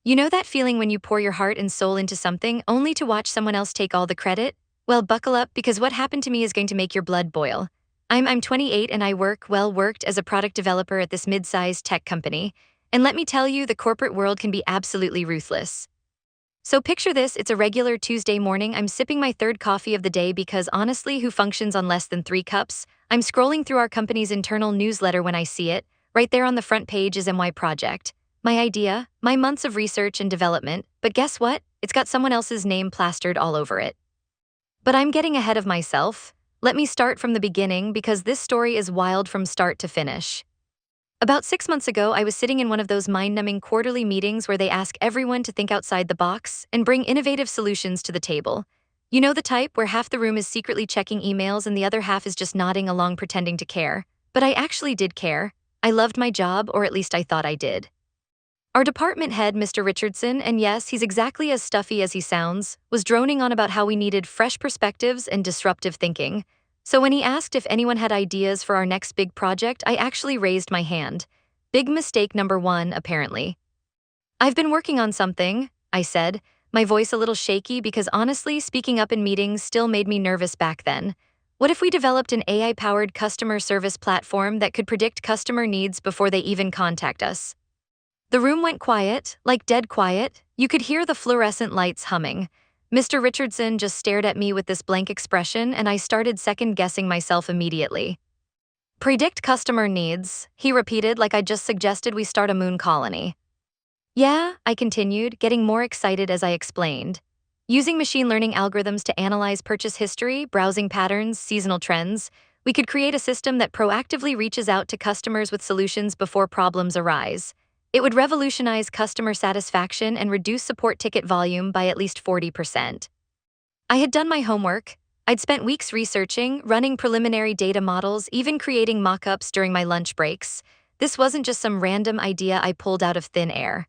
You know that feeling when you pour your heart and soul into something only to watch someone else take all the credit? Well, buckle up because what happened to me is going to make your blood boil. I'm 28 and I worked as a product developer at this mid-sized tech company. And let me tell you, the corporate world can be absolutely ruthless. So picture this, it's a regular Tuesday morning. I'm sipping my third coffee of the day because honestly, who functions on less than 3 cups? I'm scrolling through our company's internal newsletter when I see it. Right there on the front page is my project. My idea, my months of research and development, but guess what? It's got someone else's name plastered all over it. But I'm getting ahead of myself. Let me start from the beginning because this story is wild from start to finish. About 6 months ago, I was sitting in one of those mind-numbing quarterly meetings where they ask everyone to think outside the box and bring innovative solutions to the table. You know the type where half the room is secretly checking emails and the other half is just nodding along pretending to care. But I actually did care. I loved my job, or at least I thought I did. Our department head, Mr. Richardson, and yes, he's exactly as stuffy as he sounds, was droning on about how we needed fresh perspectives and disruptive thinking. So when he asked if anyone had ideas for our next big project, I actually raised my hand. Big mistake number one, apparently. I've been working on something, I said, my voice a little shaky because honestly, speaking up in meetings still made me nervous back then. What if we developed an AI-powered customer service platform that could predict customer needs before they even contact us? The room went quiet, like dead quiet. You could hear the fluorescent lights humming. Mr. Richardson just stared at me with this blank expression, and I started second-guessing myself immediately. Predict customer needs, he repeated like I just suggested we start a moon colony. Yeah, I continued, getting more excited as I explained. Using machine learning algorithms to analyze purchase history, browsing patterns, seasonal trends, we could create a system that proactively reaches out to customers with solutions before problems arise. It would revolutionize customer satisfaction and reduce support ticket volume by at least 40%. I had done my homework. I'd spent weeks researching, running preliminary data models, even creating mock-ups during my lunch breaks. This wasn't just some random idea I pulled out of thin air.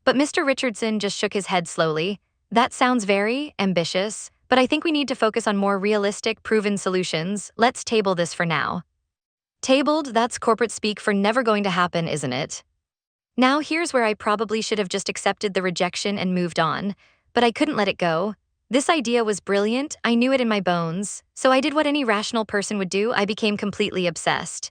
But Mr. Richardson just shook his head slowly. That sounds very ambitious, but I think we need to focus on more realistic, proven solutions. Let's table this for now. Tabled, that's corporate speak for never going to happen, isn't it? Now here's where I probably should have just accepted the rejection and moved on, but I couldn't let it go. This idea was brilliant, I knew it in my bones, so I did what any rational person would do. I became completely obsessed.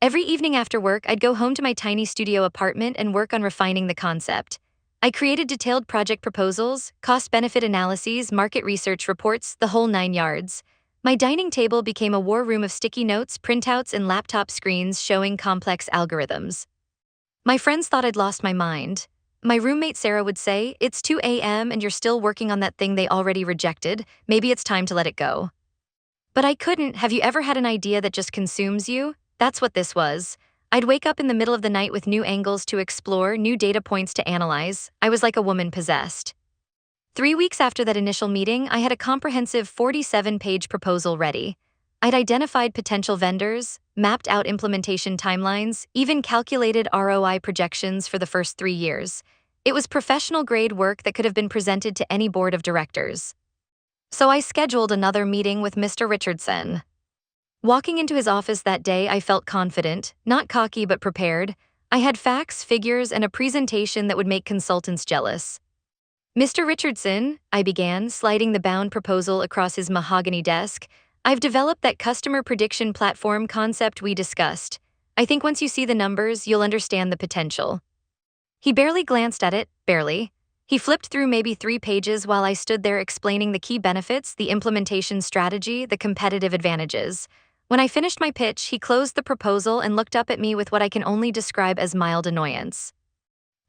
Every evening after work, I'd go home to my tiny studio apartment and work on refining the concept. I created detailed project proposals, cost-benefit analyses, market research reports, the whole 9 yards. My dining table became a war room of sticky notes, printouts, and laptop screens showing complex algorithms. My friends thought I'd lost my mind. My roommate Sarah would say, "It's 2 a.m. and you're still working on that thing they already rejected. Maybe it's time to let it go." But I couldn't. Have you ever had an idea that just consumes you? That's what this was. I'd wake up in the middle of the night with new angles to explore, new data points to analyze. I was like a woman possessed. 3 weeks after that initial meeting, I had a comprehensive 47-page proposal ready. I'd identified potential vendors, mapped out implementation timelines, even calculated ROI projections for the first 3 years. It was professional-grade work that could have been presented to any board of directors. So I scheduled another meeting with Mr. Richardson. Walking into his office that day, I felt confident, not cocky but prepared. I had facts, figures, and a presentation that would make consultants jealous. Mr. Richardson, I began, sliding the bound proposal across his mahogany desk, I've developed that customer prediction platform concept we discussed. I think once you see the numbers, you'll understand the potential. He barely glanced at it, barely. He flipped through maybe 3 pages while I stood there explaining the key benefits, the implementation strategy, the competitive advantages. When I finished my pitch, he closed the proposal and looked up at me with what I can only describe as mild annoyance.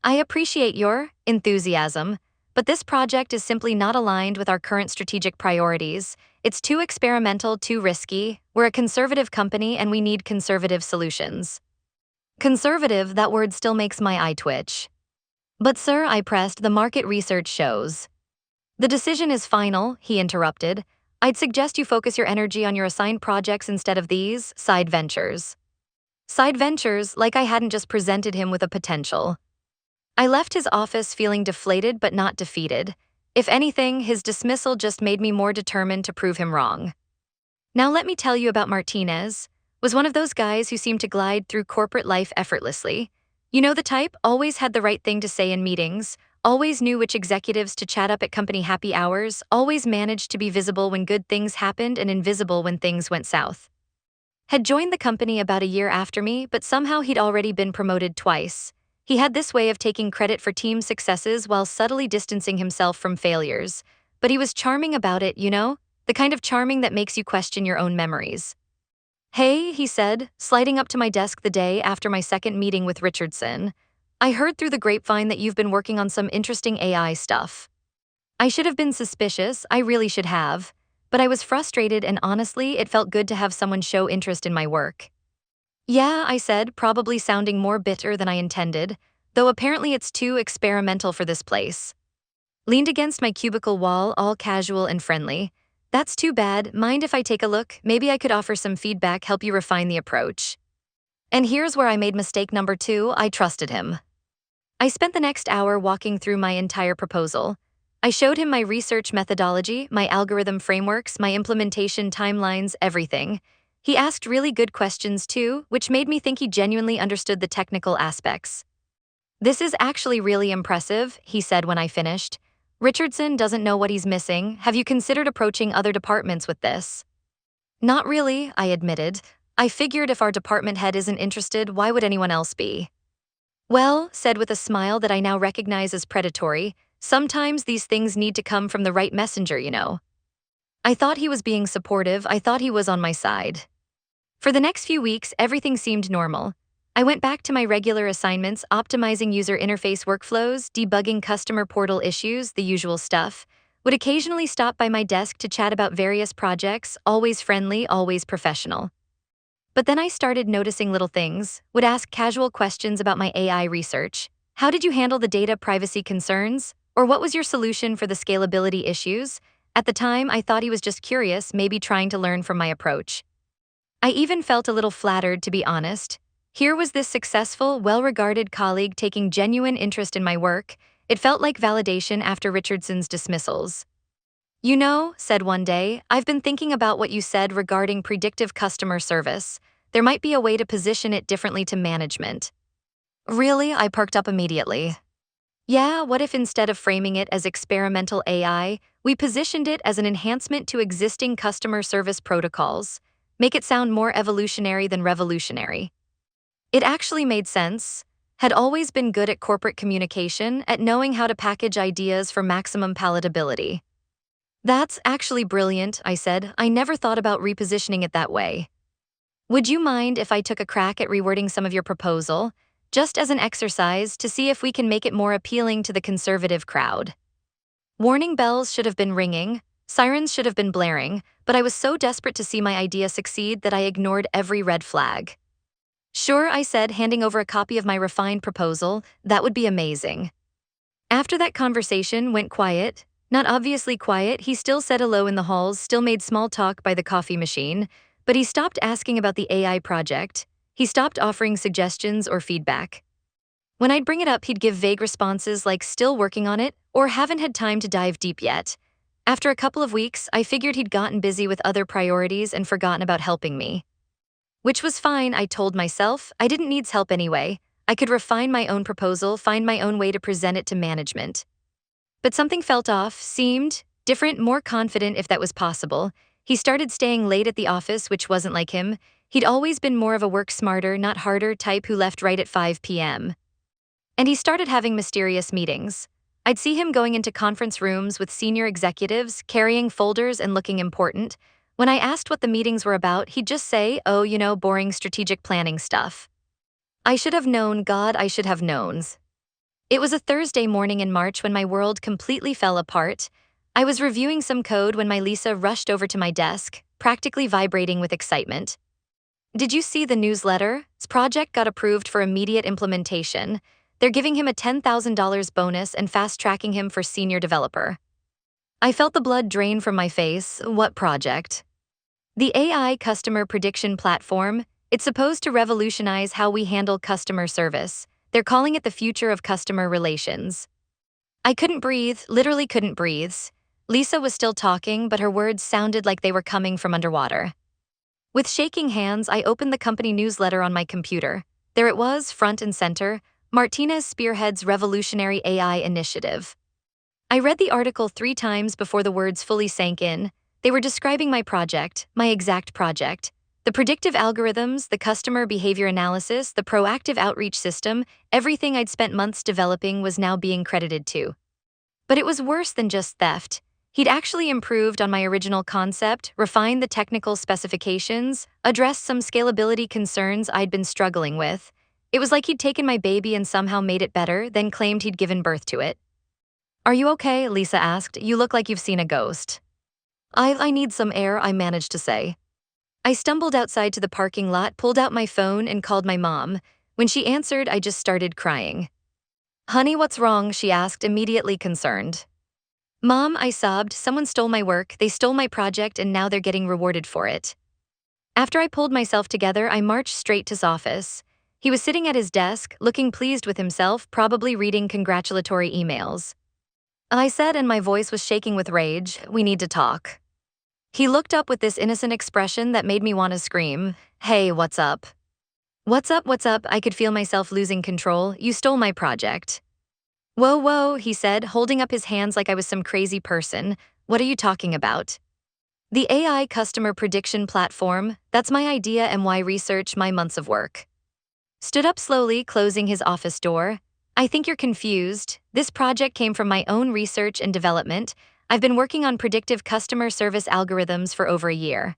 I appreciate your enthusiasm, but this project is simply not aligned with our current strategic priorities. It's too experimental, too risky. We're a conservative company and we need conservative solutions. Conservative, that word still makes my eye twitch. But sir, I pressed, the market research shows. The decision is final, he interrupted. I'd suggest you focus your energy on your assigned projects instead of these side ventures. Side ventures, like I hadn't just presented him with a potential. I left his office feeling deflated but not defeated. If anything, his dismissal just made me more determined to prove him wrong. Now let me tell you about Martinez. Was one of those guys who seemed to glide through corporate life effortlessly. You know the type, always had the right thing to say in meetings, always knew which executives to chat up at company happy hours, always managed to be visible when good things happened and invisible when things went south. Had joined the company about a year after me, but somehow he'd already been promoted twice. He had this way of taking credit for team successes while subtly distancing himself from failures. But he was charming about it, you know? The kind of charming that makes you question your own memories. Hey, he said, sliding up to my desk the day after my second meeting with Richardson. I heard through the grapevine that you've been working on some interesting AI stuff. I should have been suspicious, I really should have. But I was frustrated and honestly, it felt good to have someone show interest in my work. Yeah, I said, probably sounding more bitter than I intended, though apparently it's too experimental for this place. Leaned against my cubicle wall, all casual and friendly. That's too bad, mind if I take a look? Maybe I could offer some feedback, help you refine the approach. And here's where I made mistake number 2, I trusted him. I spent the next hour walking through my entire proposal. I showed him my research methodology, my algorithm frameworks, my implementation timelines, everything. He asked really good questions too, which made me think he genuinely understood the technical aspects. This is actually really impressive, he said when I finished. Richardson doesn't know what he's missing. Have you considered approaching other departments with this? Not really, I admitted. I figured if our department head isn't interested, why would anyone else be? Well, said with a smile that I now recognize as predatory, sometimes these things need to come from the right messenger, you know. I thought he was being supportive, I thought he was on my side. For the next few weeks, everything seemed normal. I went back to my regular assignments, optimizing user interface workflows, debugging customer portal issues, the usual stuff. Would occasionally stop by my desk to chat about various projects, always friendly, always professional. But then I started noticing little things, would ask casual questions about my AI research. How did you handle the data privacy concerns? Or what was your solution for the scalability issues? At the time, I thought he was just curious, maybe trying to learn from my approach. I even felt a little flattered, to be honest. Here was this successful, well-regarded colleague taking genuine interest in my work. It felt like validation after Richardson's dismissals. You know, said one day, I've been thinking about what you said regarding predictive customer service. There might be a way to position it differently to management. Really? I perked up immediately. Yeah, what if instead of framing it as experimental AI, we positioned it as an enhancement to existing customer service protocols? Make it sound more evolutionary than revolutionary. It actually made sense. Had always been good at corporate communication, at knowing how to package ideas for maximum palatability. That's actually brilliant, I said. I never thought about repositioning it that way. Would you mind if I took a crack at rewording some of your proposal, just as an exercise to see if we can make it more appealing to the conservative crowd? Warning bells should have been ringing, sirens should have been blaring, but I was so desperate to see my idea succeed that I ignored every red flag. Sure, I said, handing over a copy of my refined proposal. That would be amazing. After that conversation went quiet, not obviously quiet, he still said hello in the halls, still made small talk by the coffee machine, but he stopped asking about the AI project. He stopped offering suggestions or feedback. When I'd bring it up, he'd give vague responses like still working on it or haven't had time to dive deep yet. After a couple of weeks, I figured he'd gotten busy with other priorities and forgotten about helping me. Which was fine, I told myself. I didn't need help anyway. I could refine my own proposal, find my own way to present it to management. But something felt off, seemed different, more confident if that was possible. He started staying late at the office, which wasn't like him. He'd always been more of a work smarter, not harder type who left right at 5 p.m. And he started having mysterious meetings. I'd see him going into conference rooms with senior executives, carrying folders and looking important. When I asked what the meetings were about, he'd just say, oh, you know, boring strategic planning stuff. I should have known, God, I should have known. It was a Thursday morning in March when my world completely fell apart. I was reviewing some code when my Lisa rushed over to my desk, practically vibrating with excitement. Did you see the newsletter? His project got approved for immediate implementation. They're giving him a $10,000 bonus and fast-tracking him for senior developer. I felt the blood drain from my face. What project? The AI customer prediction platform. It's supposed to revolutionize how we handle customer service. They're calling it the future of customer relations. I couldn't breathe, literally couldn't breathe. Lisa was still talking, but her words sounded like they were coming from underwater. With shaking hands, I opened the company newsletter on my computer. There it was, front and center. Martinez spearheads revolutionary AI initiative. I read the article 3 times before the words fully sank in. They were describing my project, my exact project. The predictive algorithms, the customer behavior analysis, the proactive outreach system, everything I'd spent months developing was now being credited to. But it was worse than just theft. He'd actually improved on my original concept, refined the technical specifications, addressed some scalability concerns I'd been struggling with. It was like he'd taken my baby and somehow made it better, then claimed he'd given birth to it. "Are you okay?" Lisa asked. "You look like you've seen a ghost." I need some air," I managed to say. I stumbled outside to the parking lot, pulled out my phone, and called my mom. When she answered, I just started crying. "Honey, what's wrong?" she asked, immediately concerned. "Mom," I sobbed, "someone stole my work, they stole my project, and now they're getting rewarded for it." After I pulled myself together, I marched straight to his office. He was sitting at his desk, looking pleased with himself, probably reading congratulatory emails. I said, and my voice was shaking with rage, "We need to talk." He looked up with this innocent expression that made me want to scream. "Hey, what's up?" "What's up, what's up?" I could feel myself losing control. "You stole my project." "Whoa, whoa," he said, holding up his hands like I was some crazy person. "What are you talking about?" "The AI customer prediction platform, that's my idea and why research my months of work." Stood up slowly, closing his office door. "I think you're confused. This project came from my own research and development. I've been working on predictive customer service algorithms for over a year."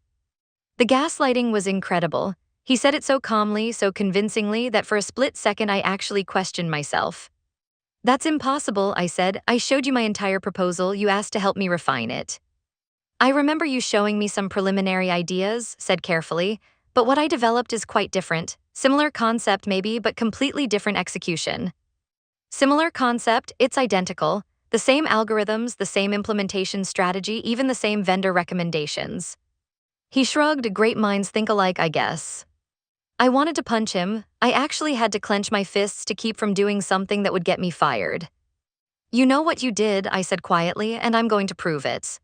The gaslighting was incredible. He said it so calmly, so convincingly, that for a split second I actually questioned myself. "That's impossible," I said. "I showed you my entire proposal. You asked to help me refine it." "I remember you showing me some preliminary ideas," said carefully, "but what I developed is quite different. Similar concept maybe, but completely different execution." "Similar concept, it's identical. The same algorithms, the same implementation strategy, even the same vendor recommendations." He shrugged. "Great minds think alike, I guess." I wanted to punch him. I actually had to clench my fists to keep from doing something that would get me fired. "You know what you did," I said quietly, "and I'm going to prove it."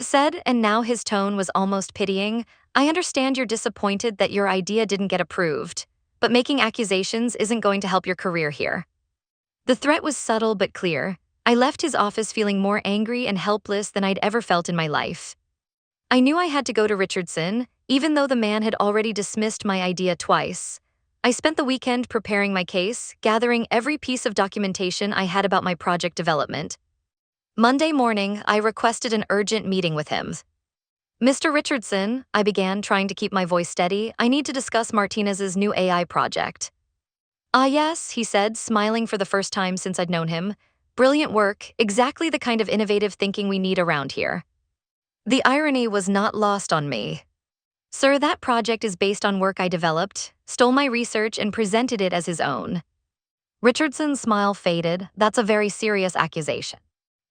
Said, and now his tone was almost pitying. "I understand you're disappointed that your idea didn't get approved, but making accusations isn't going to help your career here." The threat was subtle but clear. I left his office feeling more angry and helpless than I'd ever felt in my life. I knew I had to go to Richardson, even though the man had already dismissed my idea twice. I spent the weekend preparing my case, gathering every piece of documentation I had about my project development. Monday morning, I requested an urgent meeting with him. "Mr. Richardson," I began, trying to keep my voice steady, "I need to discuss Martinez's new AI project." "Ah yes," he said, smiling for the first time since I'd known him. "Brilliant work, exactly the kind of innovative thinking we need around here." The irony was not lost on me. "Sir, that project is based on work I developed, stole my research, and presented it as his own." Richardson's smile faded. "That's a very serious accusation."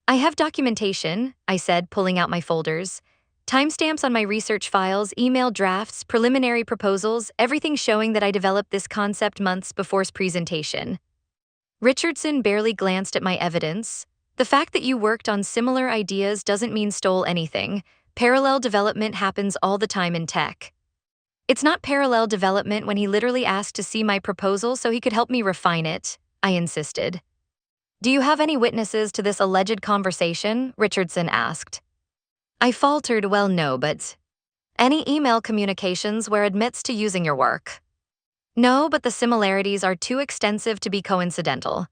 "I have documentation," I said, pulling out my folders. "Timestamps on my research files, email drafts, preliminary proposals, everything showing that I developed this concept months before his presentation." Richardson barely glanced at my evidence. "The fact that you worked on similar ideas doesn't mean stole anything. Parallel development happens all the time in tech." "It's not parallel development when he literally asked to see my proposal so he could help me refine it," I insisted. "Do you have any witnesses to this alleged conversation?" Richardson asked. I faltered. "Well, no, but..." "Any email communications where admits to using your work?" "No, but the similarities are too extensive to be coincidental."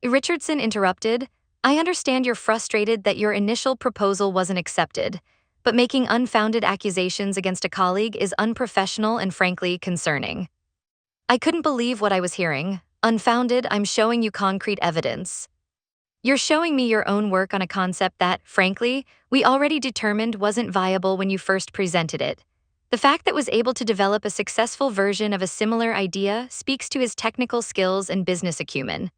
Richardson interrupted. "I understand you're frustrated that your initial proposal wasn't accepted, but making unfounded accusations against a colleague is unprofessional and frankly concerning." I couldn't believe what I was hearing. "Unfounded? I'm showing you concrete evidence." "You're showing me your own work on a concept that, frankly, we already determined wasn't viable when you first presented it. The fact that was able to develop a successful version of a similar idea speaks to his technical skills and business acumen."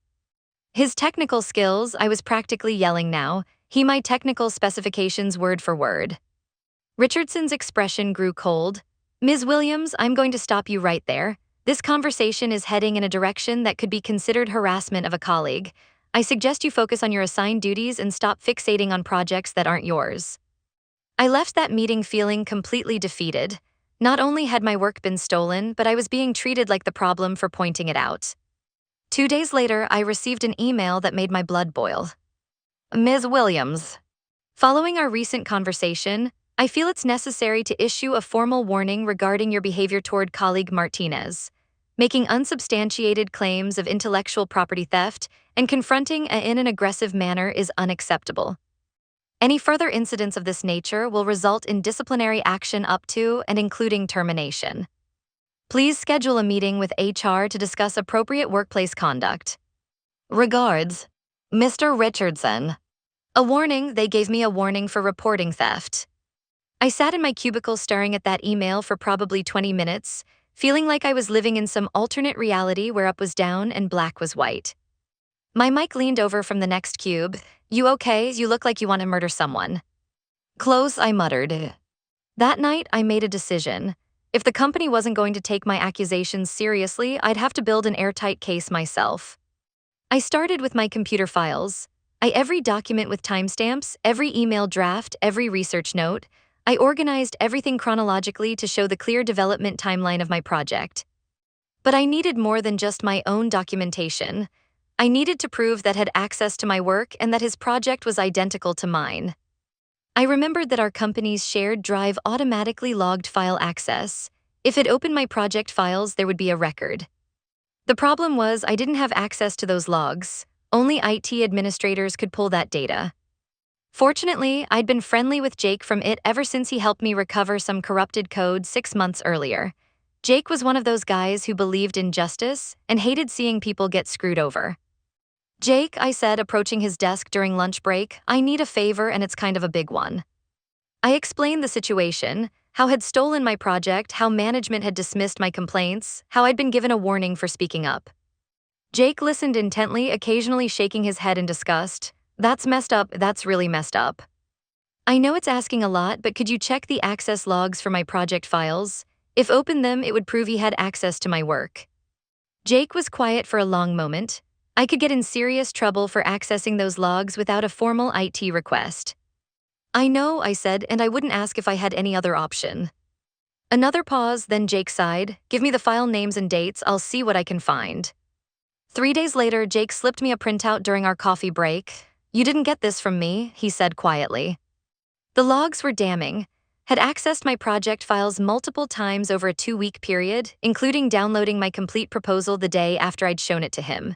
His technical skills, I was practically yelling now. He my technical specifications word for word. Richardson's expression grew cold. "Ms. Williams, I'm going to stop you right there. This conversation is heading in a direction that could be considered harassment of a colleague. I suggest you focus on your assigned duties and stop fixating on projects that aren't yours." I left that meeting feeling completely defeated. Not only had my work been stolen, but I was being treated like the problem for pointing it out. 2 days later, I received an email that made my blood boil. Ms. Williams, following our recent conversation, I feel it's necessary to issue a formal warning regarding your behavior toward colleague Martinez. Making unsubstantiated claims of intellectual property theft and confronting in an aggressive manner is unacceptable. Any further incidents of this nature will result in disciplinary action up to and including termination. Please schedule a meeting with HR to discuss appropriate workplace conduct. Regards, Mr. Richardson. A warning, they gave me a warning for reporting theft. I sat in my cubicle staring at that email for probably 20 minutes, feeling like I was living in some alternate reality where up was down and black was white. My mic leaned over from the next cube. You okay? You look like you want to murder someone. Close, I muttered. That night, I made a decision. If the company wasn't going to take my accusations seriously, I'd have to build an airtight case myself. I started with my computer files. Every document with timestamps, every email draft, every research note. I organized everything chronologically to show the clear development timeline of my project. But I needed more than just my own documentation. I needed to prove that I had access to my work and that his project was identical to mine. I remembered that our company's shared drive automatically logged file access. If it opened my project files, there would be a record. The problem was I didn't have access to those logs. Only IT administrators could pull that data. Fortunately, I'd been friendly with Jake from IT ever since he helped me recover some corrupted code 6 months earlier. Jake was one of those guys who believed in justice and hated seeing people get screwed over. Jake, I said, approaching his desk during lunch break, I need a favor and it's kind of a big one. I explained the situation, how I'd stolen my project, how management had dismissed my complaints, how I'd been given a warning for speaking up. Jake listened intently, occasionally shaking his head in disgust. That's messed up, that's really messed up. I know it's asking a lot, but could you check the access logs for my project files? If opened them, it would prove he had access to my work. Jake was quiet for a long moment. I could get in serious trouble for accessing those logs without a formal IT request. I know, I said, and I wouldn't ask if I had any other option. Another pause, then Jake sighed. Give me the file names and dates, I'll see what I can find. 3 days later, Jake slipped me a printout during our coffee break. You didn't get this from me, he said quietly. The logs were damning. Had accessed my project files multiple times over a 2-week period, including downloading my complete proposal the day after I'd shown it to him.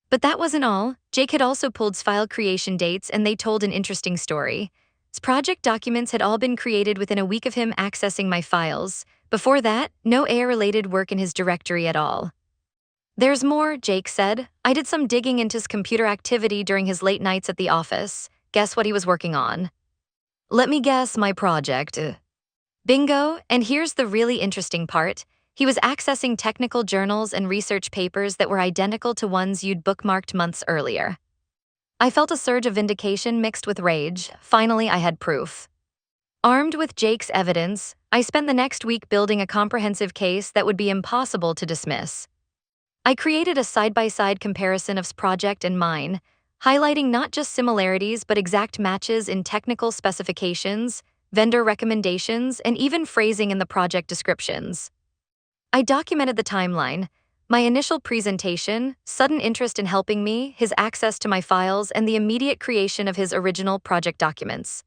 But that wasn't all. Jake had also pulled file creation dates, and they told an interesting story. His project documents had all been created within a week of him accessing my files. Before that, no AI-related work in his directory at all. There's more, Jake said. I did some digging into his computer activity during his late nights at the office. Guess what he was working on? Let me guess, my project. Bingo, and here's the really interesting part. He was accessing technical journals and research papers that were identical to ones you'd bookmarked months earlier. I felt a surge of vindication mixed with rage. Finally, I had proof. Armed with Jake's evidence, I spent the next week building a comprehensive case that would be impossible to dismiss. I created a side-by-side comparison of his project and mine, highlighting not just similarities but exact matches in technical specifications, vendor recommendations, and even phrasing in the project descriptions. I documented the timeline, my initial presentation, sudden interest in helping me, his access to my files, and the immediate creation of his original project documents.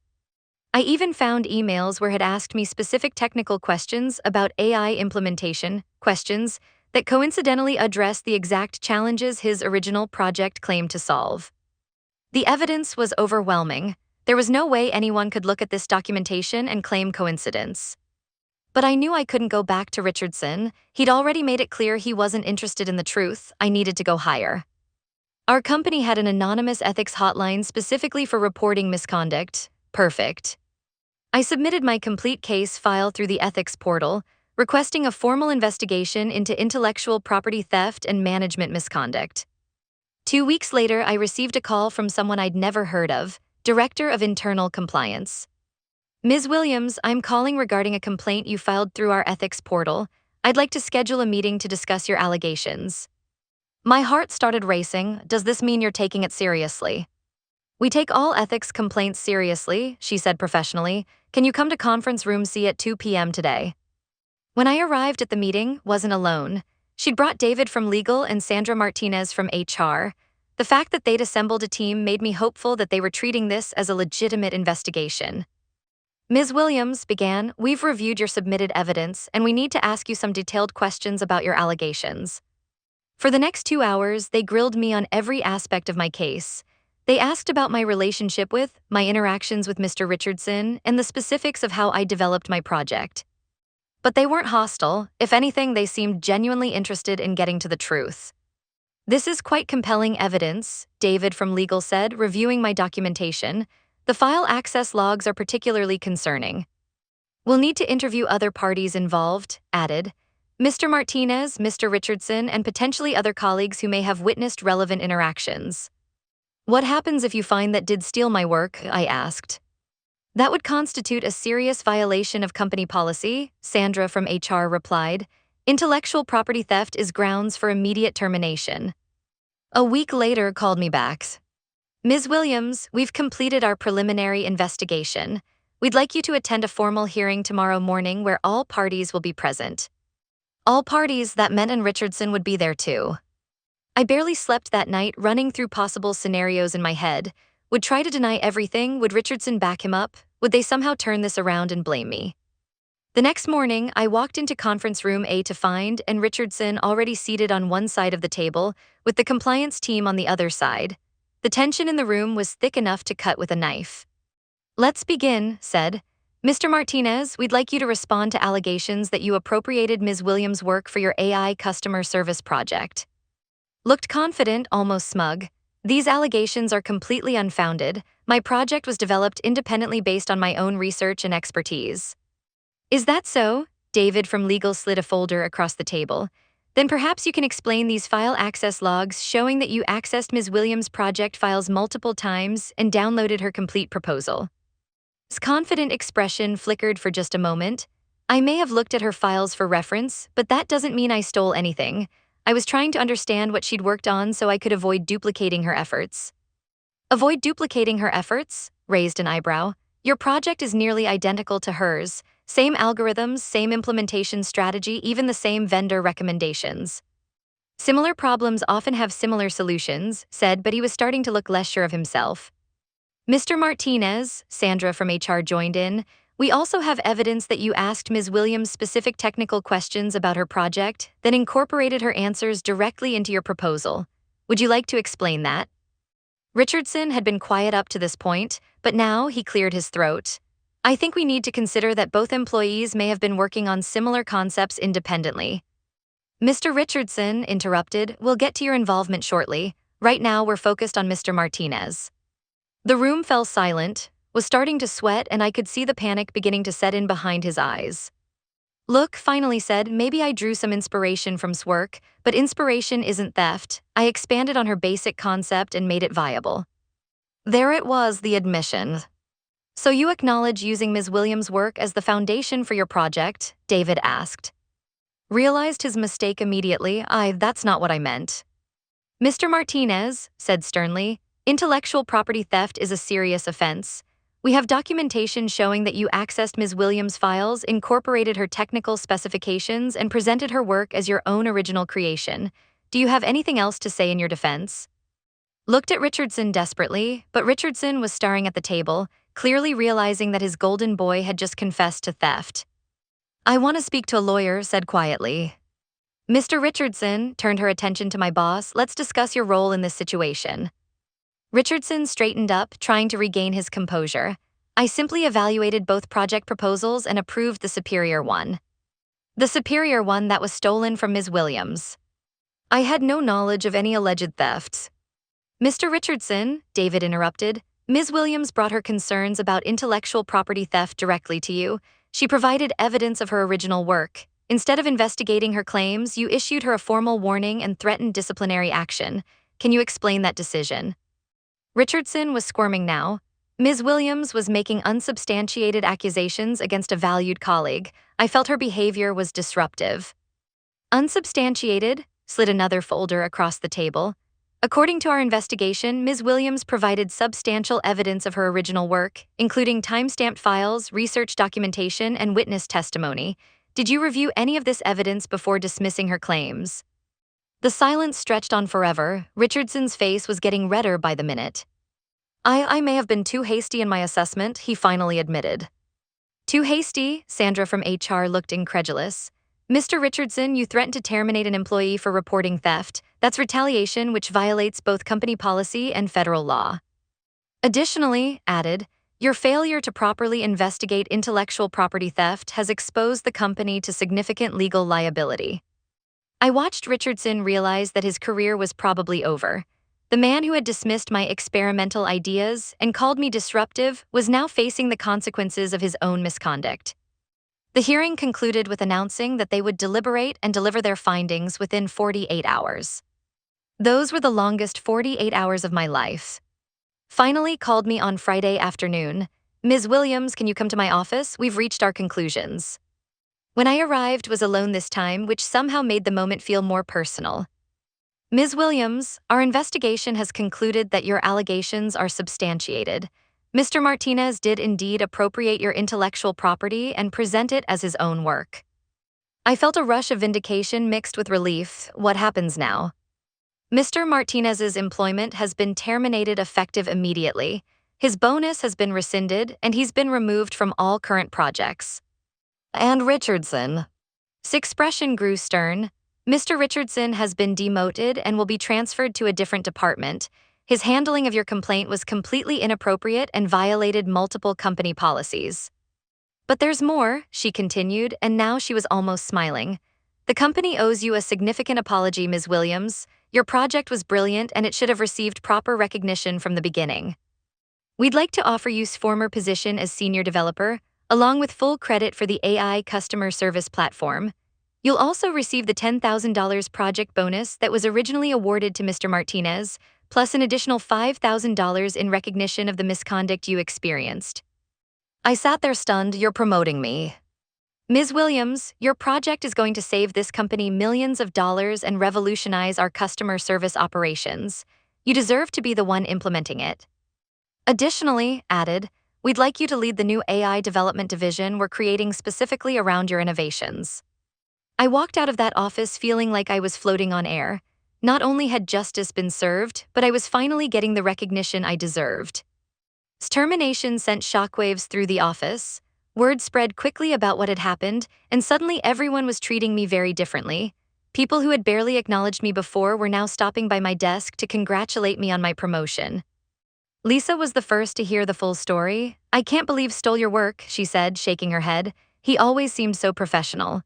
I even found emails where he had asked me specific technical questions about AI implementation, questions that coincidentally addressed the exact challenges his original project claimed to solve. The evidence was overwhelming. There was no way anyone could look at this documentation and claim coincidence. But I knew I couldn't go back to Richardson. He'd already made it clear he wasn't interested in the truth. I needed to go higher. Our company had an anonymous ethics hotline specifically for reporting misconduct. Perfect. I submitted my complete case file through the ethics portal, requesting a formal investigation into intellectual property theft and management misconduct. 2 weeks later, I received a call from someone I'd never heard of, Director of Internal Compliance. Ms. Williams, I'm calling regarding a complaint you filed through our ethics portal. I'd like to schedule a meeting to discuss your allegations. My heart started racing. Does this mean you're taking it seriously? We take all ethics complaints seriously, she said professionally. Can you come to conference room C at 2 p.m. today? When I arrived at the meeting, wasn't alone. She'd brought David from legal and Sandra Martinez from HR. The fact that they'd assembled a team made me hopeful that they were treating this as a legitimate investigation. Ms. Williams began, "We've reviewed your submitted evidence, and we need to ask you some detailed questions about your allegations." For the next 2 hours, they grilled me on every aspect of my case. They asked about my relationship with, my interactions with Mr. Richardson, and the specifics of how I developed my project. But they weren't hostile. If anything, they seemed genuinely interested in getting to the truth. "This is quite compelling evidence," David from legal said, reviewing my documentation. "The file access logs are particularly concerning. We'll need to interview other parties involved," added. "Mr. Martinez, Mr. Richardson, and potentially other colleagues who may have witnessed relevant interactions." "What happens if you find that did steal my work?" I asked. "That would constitute a serious violation of company policy," Sandra from HR replied. "Intellectual property theft is grounds for immediate termination." A week later called me back. "Ms. Williams, we've completed our preliminary investigation. We'd like you to attend a formal hearing tomorrow morning where all parties will be present." All parties, that meant and Richardson would be there too. I barely slept that night, running through possible scenarios in my head. Would try to deny everything? Would Richardson back him up? Would they somehow turn this around and blame me? The next morning, I walked into conference room A to find and Richardson already seated on one side of the table, with the compliance team on the other side. The tension in the room was thick enough to cut with a knife. "Let's begin," said. "Mr. Martinez, we'd like you to respond to allegations that you appropriated Ms. Williams' work for your AI customer service project." Looked confident, almost smug. "These allegations are completely unfounded. My project was developed independently based on my own research and expertise." "Is that so?" David from legal slid a folder across the table. "Then perhaps you can explain these file access logs showing that you accessed Ms. Williams' project files multiple times and downloaded her complete proposal." His confident expression flickered for just a moment. "I may have looked at her files for reference, but that doesn't mean I stole anything. I was trying to understand what she'd worked on so I could avoid duplicating her efforts." "Avoid duplicating her efforts?" Raised an eyebrow. "Your project is nearly identical to hers. Same algorithms, same implementation strategy, even the same vendor recommendations." "Similar problems often have similar solutions," said, but he was starting to look less sure of himself. "Mr. Martinez," Sandra from HR joined in, "we also have evidence that you asked Ms. Williams specific technical questions about her project, then incorporated her answers directly into your proposal. Would you like to explain that?" Richardson had been quiet up to this point, but now he cleared his throat. "I think we need to consider that both employees may have been working on similar concepts independently." Mr. Richardson interrupted, "We'll get to your involvement shortly. Right now we're focused on Mr. Martinez." The room fell silent, was starting to sweat, and I could see the panic beginning to set in behind his eyes. "Look," finally said, "maybe I drew some inspiration from work, but inspiration isn't theft. I expanded on her basic concept and made it viable." There it was, the admission. "So you acknowledge using Ms. Williams' work as the foundation for your project?" David asked. Realized his mistake immediately. "That's not what I meant." "Mr. Martinez," said sternly, "intellectual property theft is a serious offense. We have documentation showing that you accessed Ms. Williams' files, incorporated her technical specifications, and presented her work as your own original creation. Do you have anything else to say in your defense?" Looked at Richardson desperately, but Richardson was staring at the table, clearly realizing that his golden boy had just confessed to theft. "I want to speak to a lawyer," said quietly. "Mr. Richardson," turned her attention to my boss, "let's discuss your role in this situation." Richardson straightened up, trying to regain his composure. "I simply evaluated both project proposals and approved the superior one. The superior one that was stolen from Ms. Williams. I had no knowledge of any alleged thefts." "Mr. Richardson," David interrupted, "Ms. Williams brought her concerns about intellectual property theft directly to you. She provided evidence of her original work. Instead of investigating her claims, you issued her a formal warning and threatened disciplinary action. Can you explain that decision?" Richardson was squirming now. Ms. Williams was making unsubstantiated accusations against a valued colleague. I felt her behavior was disruptive. "Unsubstantiated?" Slid another folder across the table. "According to our investigation, Ms. Williams provided substantial evidence of her original work, including time-stamped files, research documentation, and witness testimony. Did you review any of this evidence before dismissing her claims? The silence stretched on forever. Richardson's face was getting redder by the minute. I may have been too hasty in my assessment, he finally admitted. Too hasty? Sandra from HR looked incredulous. Mr. Richardson, you threatened to terminate an employee for reporting theft. That's retaliation which violates both company policy and federal law. Additionally, added, your failure to properly investigate intellectual property theft has exposed the company to significant legal liability. I watched Richardson realize that his career was probably over. The man who had dismissed my experimental ideas and called me disruptive was now facing the consequences of his own misconduct. The hearing concluded with announcing that they would deliberate and deliver their findings within 48 hours. Those were the longest 48 hours of my life. Finally called me on Friday afternoon. Ms. Williams, can you come to my office? We've reached our conclusions. When I arrived, was alone this time, which somehow made the moment feel more personal. Ms. Williams, our investigation has concluded that your allegations are substantiated. Mr. Martinez did indeed appropriate your intellectual property and present it as his own work. I felt a rush of vindication mixed with relief. What happens now? Mr. Martinez's employment has been terminated effective immediately. His bonus has been rescinded, and he's been removed from all current projects. And Richardson. His expression grew stern. Mr. Richardson has been demoted and will be transferred to a different department. His handling of your complaint was completely inappropriate and violated multiple company policies. But there's more, she continued, and now she was almost smiling. The company owes you a significant apology, Ms. Williams. Your project was brilliant and it should have received proper recognition from the beginning. We'd like to offer you former position as senior developer, along with full credit for the AI customer service platform. You'll also receive the $10,000 project bonus that was originally awarded to Mr. Martinez, plus an additional $5,000 in recognition of the misconduct you experienced. I sat there stunned. You're promoting me. Ms. Williams, your project is going to save this company millions of dollars and revolutionize our customer service operations. You deserve to be the one implementing it. Additionally, added, we'd like you to lead the new AI development division we're creating specifically around your innovations. I walked out of that office feeling like I was floating on air. Not only had justice been served, but I was finally getting the recognition I deserved. His termination sent shockwaves through the office. Word spread quickly about what had happened, and suddenly everyone was treating me very differently. People who had barely acknowledged me before were now stopping by my desk to congratulate me on my promotion. Lisa was the first to hear the full story. I can't believe stole your work, she said, shaking her head. He always seemed so professional.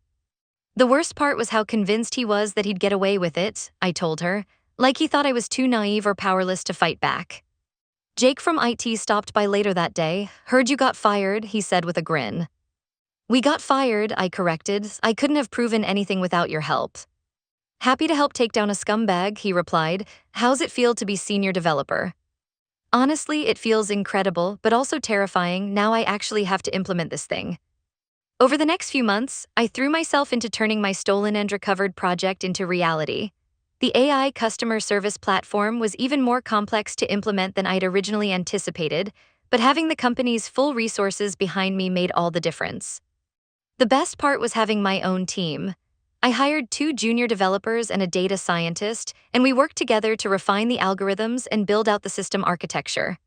The worst part was how convinced he was that he'd get away with it, I told her, like he thought I was too naive or powerless to fight back. Jake from IT stopped by later that day. Heard you got fired, he said with a grin. We got fired, I corrected. I couldn't have proven anything without your help. Happy to help take down a scumbag, he replied. How's it feel to be senior developer? Honestly, it feels incredible, but also terrifying. Now I actually have to implement this thing. Over the next few months, I threw myself into turning my stolen and recovered project into reality. The AI customer service platform was even more complex to implement than I'd originally anticipated, but having the company's full resources behind me made all the difference. The best part was having my own team. I hired 2 junior developers and a data scientist, and we worked together to refine the algorithms and build out the system architecture.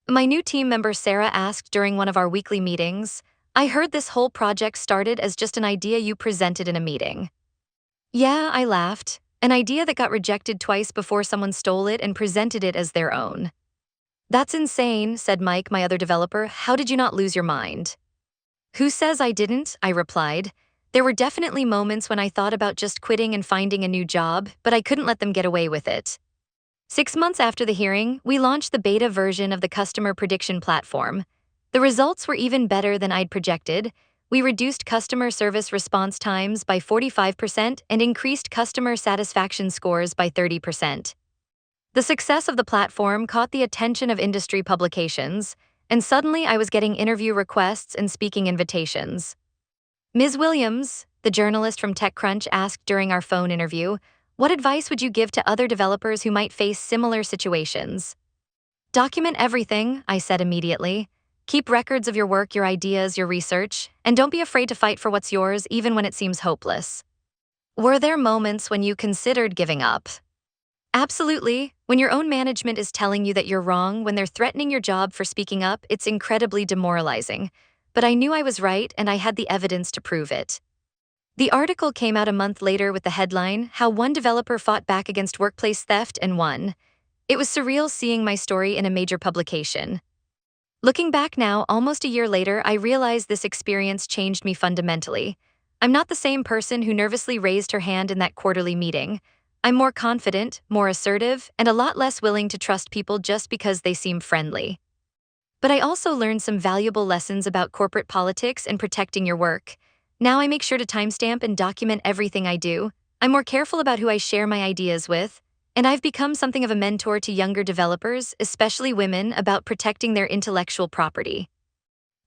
My new team member Sarah asked during one of our weekly meetings, I heard this whole project started as just an idea you presented in a meeting. Yeah, I laughed. An idea that got rejected twice before someone stole it and presented it as their own. That's insane, said Mike, my other developer. How did you not lose your mind? Who says I didn't? I replied. There were definitely moments when I thought about just quitting and finding a new job, but I couldn't let them get away with it. 6 months after the hearing, we launched the beta version of the customer prediction platform. The results were even better than I'd projected. We reduced customer service response times by 45% and increased customer satisfaction scores by 30%. The success of the platform caught the attention of industry publications, and suddenly I was getting interview requests and speaking invitations. Ms. Williams, the journalist from TechCrunch asked during our phone interview, what advice would you give to other developers who might face similar situations? Document everything, I said immediately. Keep records of your work, your ideas, your research, and don't be afraid to fight for what's yours even when it seems hopeless. Were there moments when you considered giving up? Absolutely. When your own management is telling you that you're wrong, when they're threatening your job for speaking up, it's incredibly demoralizing. But I knew I was right and I had the evidence to prove it. The article came out a month later with the headline, How One Developer Fought Back Against Workplace Theft and Won. It was surreal seeing my story in a major publication. Looking back now, almost a year later, I realized this experience changed me fundamentally. I'm not the same person who nervously raised her hand in that quarterly meeting. I'm more confident, more assertive, and a lot less willing to trust people just because they seem friendly. But I also learned some valuable lessons about corporate politics and protecting your work. Now I make sure to timestamp and document everything I do. I'm more careful about who I share my ideas with, and I've become something of a mentor to younger developers, especially women, about protecting their intellectual property.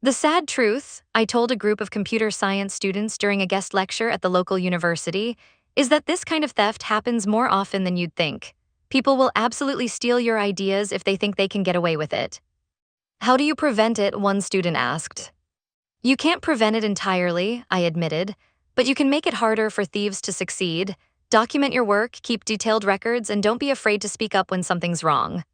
The sad truth, I told a group of computer science students during a guest lecture at the local university, is that this kind of theft happens more often than you'd think. People will absolutely steal your ideas if they think they can get away with it. How do you prevent it? One student asked. You can't prevent it entirely, I admitted, but you can make it harder for thieves to succeed. Document your work, keep detailed records, and don't be afraid to speak up when something's wrong.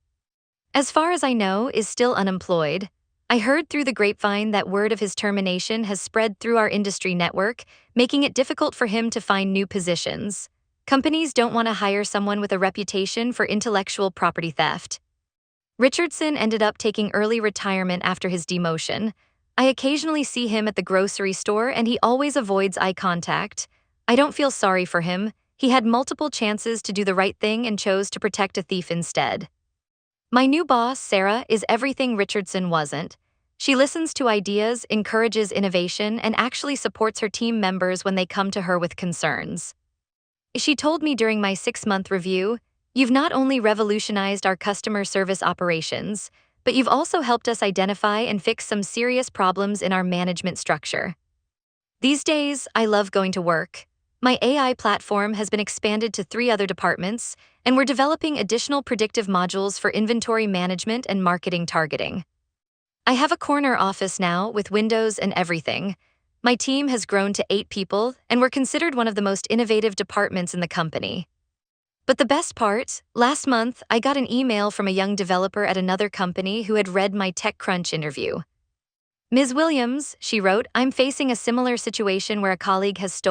As far as I know, is still unemployed. I heard through the grapevine that word of his termination has spread through our industry network, making it difficult for him to find new positions. Companies don't want to hire someone with a reputation for intellectual property theft. Richardson ended up taking early retirement after his demotion. I occasionally see him at the grocery store and he always avoids eye contact. I don't feel sorry for him. He had multiple chances to do the right thing and chose to protect a thief instead. My new boss, Sarah, is everything Richardson wasn't. She listens to ideas, encourages innovation, and actually supports her team members when they come to her with concerns. She told me during my 6-month review, "You've not only revolutionized our customer service operations, but you've also helped us identify and fix some serious problems in our management structure." These days, I love going to work. My AI platform has been expanded to 3 other departments, and we're developing additional predictive modules for inventory management and marketing targeting. I have a corner office now with windows and everything. My team has grown to 8 people, and we're considered one of the most innovative departments in the company. But the best part, last month, I got an email from a young developer at another company who had read my TechCrunch interview. "Ms. Williams," she wrote, "I'm facing a similar situation where a colleague has stolen